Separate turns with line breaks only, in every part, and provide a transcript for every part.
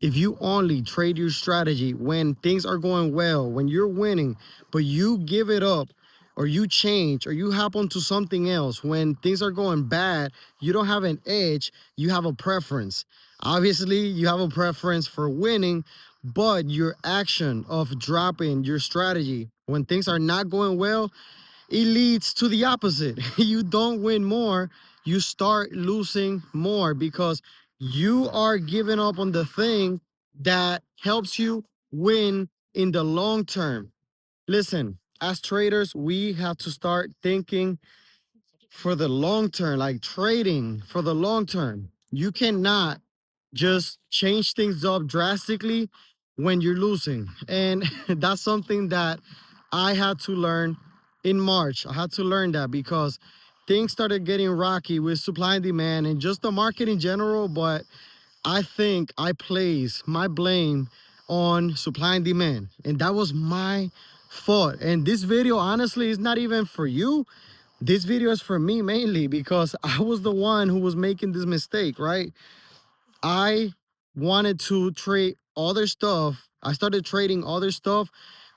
If you only trade your strategy when things are going well, when you're winning, but you give it up or you change or you hop onto something else when things are going bad, you don't have an edge, you have a preference. Obviously, you have a preference for winning, but your action of dropping your strategy when things are not going well, it leads to the opposite. You don't win more, you start losing more because you are giving up on the thing that helps you win in the long term. Listen, as traders, we have to start thinking for the long term, like trading for the long term. You cannot just change things up drastically when you're losing. And that's something that I had to learn in March. I had to learn that because things started getting rocky with supply and demand and just the market in general. But I think I place my blame on supply and demand. And that was my fault. And this video, honestly, is not even for you. This video is for me mainly because I was the one who was making this mistake, right? I wanted to trade other stuff. I started trading other stuff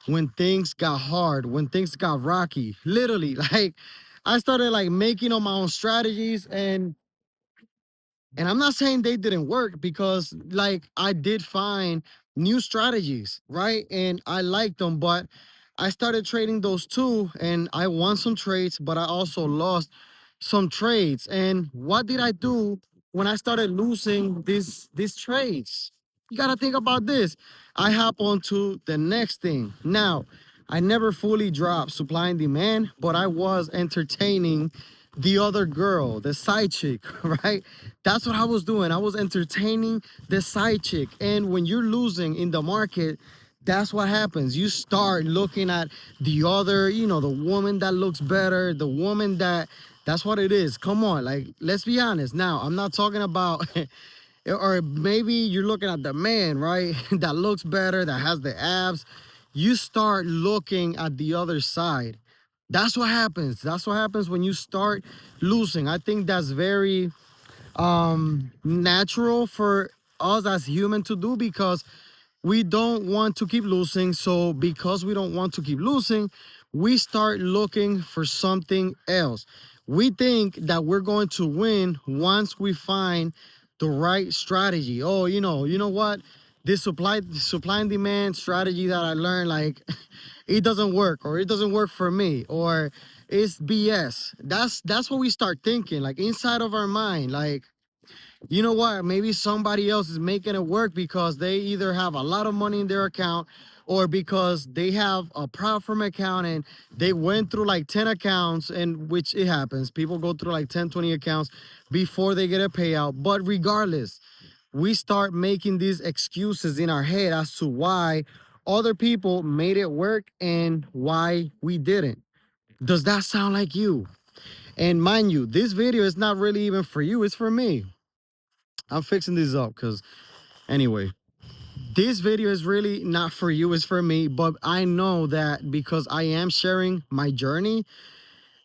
when things got hard, when things got rocky. Literally, like I started like making up my own strategies and I'm not saying they didn't work because like I did find new strategies, right? And I liked them, but I started trading those too and I won some trades, but I also lost some trades. And what did I do when I started losing these trades? You got to think about this. I hop on to the next thing. Now, I never fully dropped supply and demand, but I was entertaining the other girl, the side chick, right? That's what I was doing. I was entertaining the side chick. And when you're losing in the market, that's what happens. You start looking at the other, the woman that looks better, the woman that's what it is. Come on, like, let's be honest. Now, I'm not talking about, or maybe you're looking at the man, right? That looks better, that has the abs. You start looking at the other side. That's what happens. That's what happens when you start losing. I think that's very natural for us as human to do because we don't want to keep losing. So because we don't want to keep losing, we start looking for something else. We think that we're going to win once we find the right strategy. Oh, you know what? This supply and demand strategy that I learned, like it doesn't work, or it doesn't work for me, or it's BS. That's what we start thinking, like inside of our mind, like you know what? Maybe somebody else is making it work because they either have a lot of money in their account or because they have a platform account and they went through like 10 accounts, and which it happens. People go through like 10, 20 accounts before they get a payout. But regardless, we start making these excuses in our head as to why other people made it work and why we didn't. Does that sound like you? And mind you, this video is not really even for you, it's for me. I'm fixing this up because anyway, this video is really not for you, it's for me. But I know that because I am sharing my journey,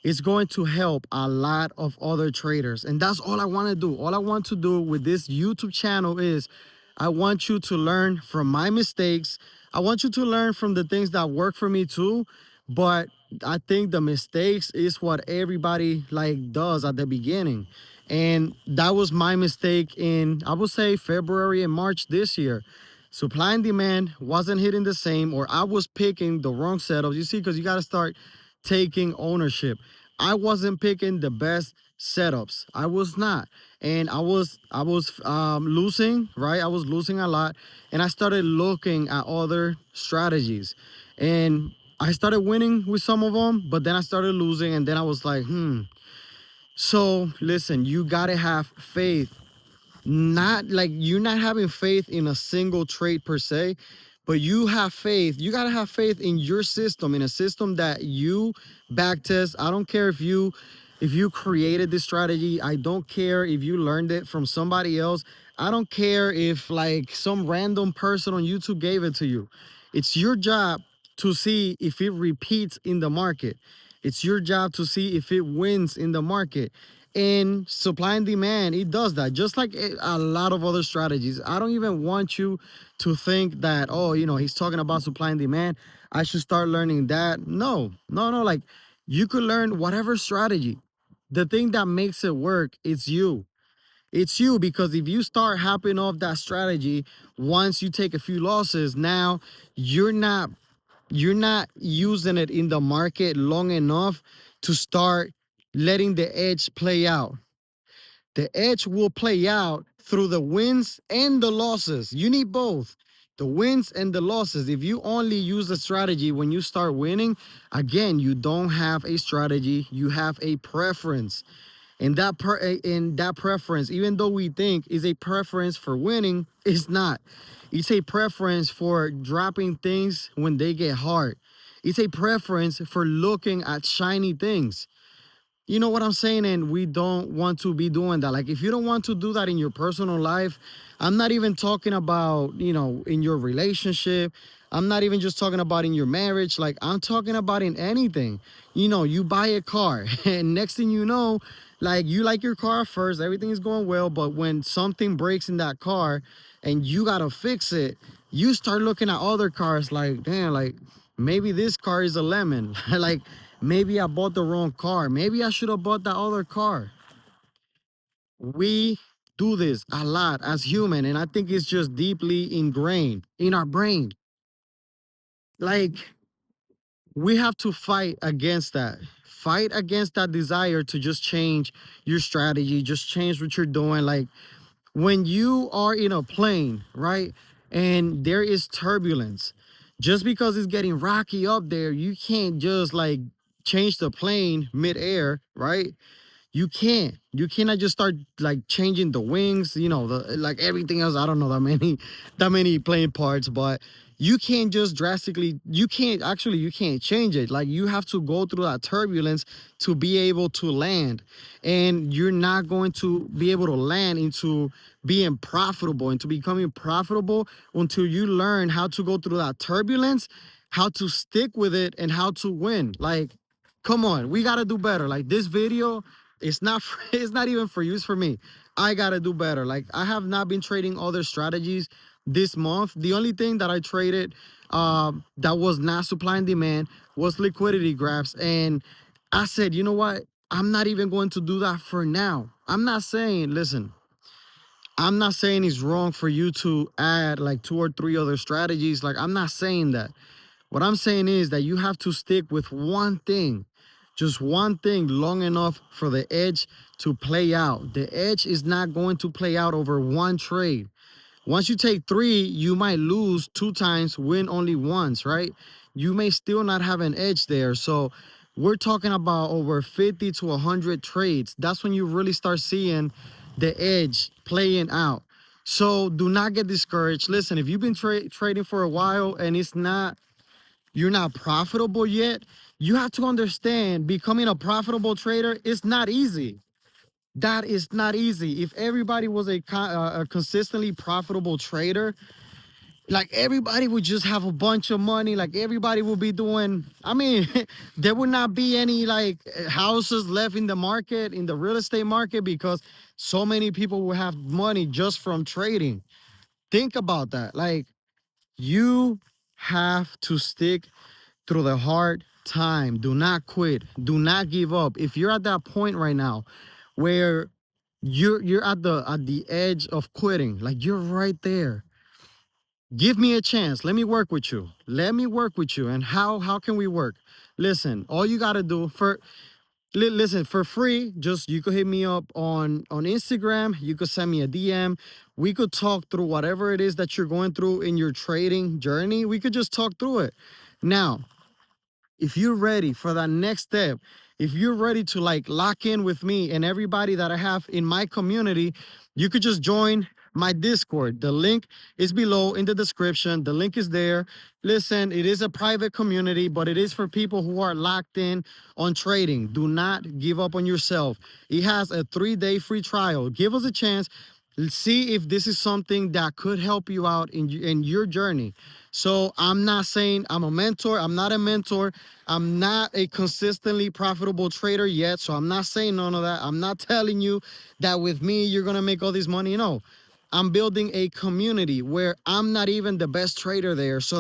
it's going to help a lot of other traders. And that's all I want to do. All I want to do with this YouTube channel is I want you to learn from my mistakes. I want you to learn from the things that work for me too. But I think the mistakes is what everybody like does at the beginning. And that was my mistake in, I would say, February and March this year. Supply and demand wasn't hitting the same, or I was picking the wrong setups. You see, because you got to start taking ownership. I wasn't picking the best setups. I was not. And I was losing, right? I was losing a lot. And I started looking at other strategies. And I started winning with some of them, but then I started losing. And then I was like, So listen, you gotta have faith. Not like you're not having faith in a single trade per se, but you have faith. You gotta have faith in your system, in a system that you backtest. I don't care if you created this strategy. I don't care if you learned it from somebody else. I don't care if like some random person on YouTube gave it to you. It's your job to see if it repeats in the market. It's your job to see if it wins in the market. in supply and demand, it does that, just like a lot of other strategies. I don't even want you to think that, oh, he's talking about supply and demand, I should start learning that. No, no, no. Like, you could learn whatever strategy. The thing that makes it work, it's you, because if you start hopping off that strategy, once you take a few losses, now you're not using it in the market long enough to start letting the edge play out. The edge will play out through the wins and the losses. You need both, the wins and the losses. If you only use the strategy when you start winning, again, you don't have a strategy, you have a preference. And that preference, even though we think is a preference for winning, it's not. It's a preference for dropping things when they get hard. It's a preference for looking at shiny things. You know what I'm saying? And we don't want to be doing that. Like, if you don't want to do that in your personal life, I'm not even talking about, in your relationship. I'm not even just talking about in your marriage. Like, I'm talking about in anything. You buy a car and next thing you know, like, you like your car at first, everything is going well. But when something breaks in that car and you got to fix it, you start looking at other cars like, damn, like, maybe this car is a lemon. Like, maybe I bought the wrong car. Maybe I should have bought that other car. We do this a lot as human, and I think it's just deeply ingrained in our brain. Like, we have to fight against that. Fight against that desire to just change your strategy, just change what you're doing. Like, when you are in a plane, right, and there is turbulence, just because it's getting rocky up there, you can't just like change the plane midair, right? You cannot just start like changing the wings, the like everything else. I don't know that many plane parts, but you can't just drastically, you can't change it. Like, you have to go through that turbulence to be able to land. And you're not going to be able to land into being profitable, into becoming profitable, until you learn how to go through that turbulence, how to stick with it, and how to win. Like, come on, we got to do better. Like, this video, it's not it's not even for you, it's for me. I gotta do better. Like, I have not been trading other strategies this month. The only thing that I traded that was not supply and demand was liquidity grabs. And I said, you know what? I'm not even going to do that for now. I'm not saying, listen, I'm not saying it's wrong for you to add like 2 or 3 other strategies. Like, I'm not saying that. What I'm saying is that you have to stick with one thing, just one thing, long enough for the edge to play out. The edge is not going to play out over one trade. Once you take 3, you might lose 2 times, win only once, right? You may still not have an edge there. So we're talking about over 50 to 100 trades. That's when you really start seeing the edge playing out. So do not get discouraged. Listen, if you've been trading for a while and you're not profitable yet, you have to understand, becoming a profitable trader is not easy. That is not easy. If everybody was a consistently profitable trader, like, everybody would just have a bunch of money. Like, everybody would be doing, I mean, there would not be any like houses left in the market, in the real estate market, because so many people will have money just from trading. Think about that. Like, you have to stick through the hard time. Do not quit. Do not give up. If you're at that point right now where you're at the edge of quitting, like, you're right there, give me a chance. Let me work with you. Let me work with you. And how can we work? Listen, all you got to do listen, for free, just, you could hit me up on Instagram. You could send me a DM. We could talk through whatever it is that you're going through in your trading journey. We could just talk through it. Now, if you're ready for that next step, if you're ready to like lock in with me and everybody that I have in my community, you could just join my Discord. The link is below in the description. The link is there. Listen, it is a private community, but it is for people who are locked in on trading. Do not give up on yourself. It has a 3-day free trial. Give us a chance. see if this is something that could help you out in your journey. So I'm not saying I'm a mentor. I'm not a mentor. I'm not a consistently profitable trader yet. So I'm not saying none of that. I'm not telling you that with me you're gonna make all this money. No, I'm building a community where I'm not even the best trader there. So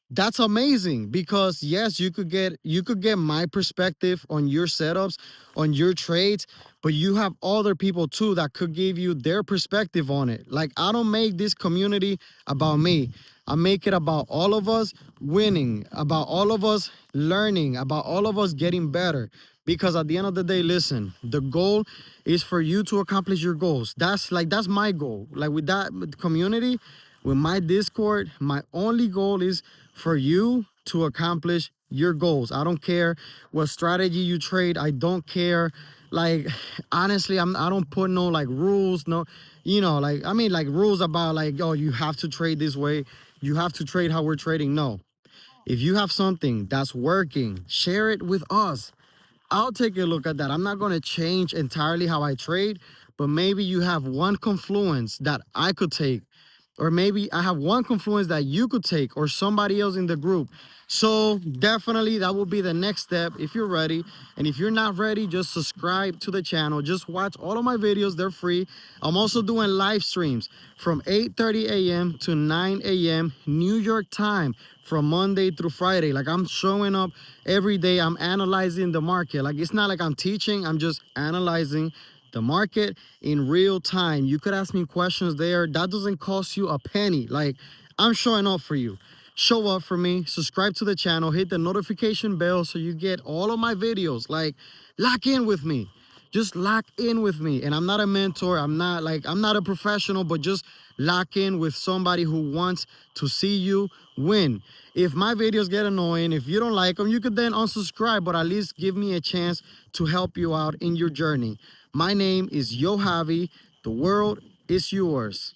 that's amazing, because yes, you could get my perspective on your setups, on your trades, but you have other people too that could give you their perspective on it. Like, I don't make this community about me. I make it about all of us winning, about all of us learning, about all of us getting better. Because at the end of the day, listen, the goal is for you to accomplish your goals. That's my goal. Like, with that community, with my Discord, my only goal is for you to accomplish your goals. I don't care what strategy you trade. I don't care. Like, honestly, I don't put no like rules, no, like, I mean, like, rules about like, oh, you have to trade this way. You have to trade how we're trading. No. If you have something that's working, share it with us. I'll take a look at that. I'm not going to change entirely how I trade, but maybe you have one confluence that I could take, or maybe I have one confluence that you could take, or somebody else in the group. So definitely that will be the next step if you're ready. And if you're not ready, just subscribe to the channel. Just watch all of my videos. They're free. I'm also doing live streams from 8:30 a.m. to 9 a.m. New York time, from Monday through Friday. Like, I'm showing up every day. I'm analyzing the market. Like, it's not like I'm teaching. I'm just analyzing the market in real time. You could ask me questions there. That doesn't cost you a penny. Like, I'm showing up for you. Show up for me. Subscribe to the channel. Hit the notification bell so you get all of my videos. Like, lock in with me. Just lock in with me. And I'm not a mentor. I'm not a professional, but just lock in with somebody who wants to see you win. If my videos get annoying, if you don't like them, you could then unsubscribe, but at least give me a chance to help you out in your journey. My name is Yo Javi. The world is yours.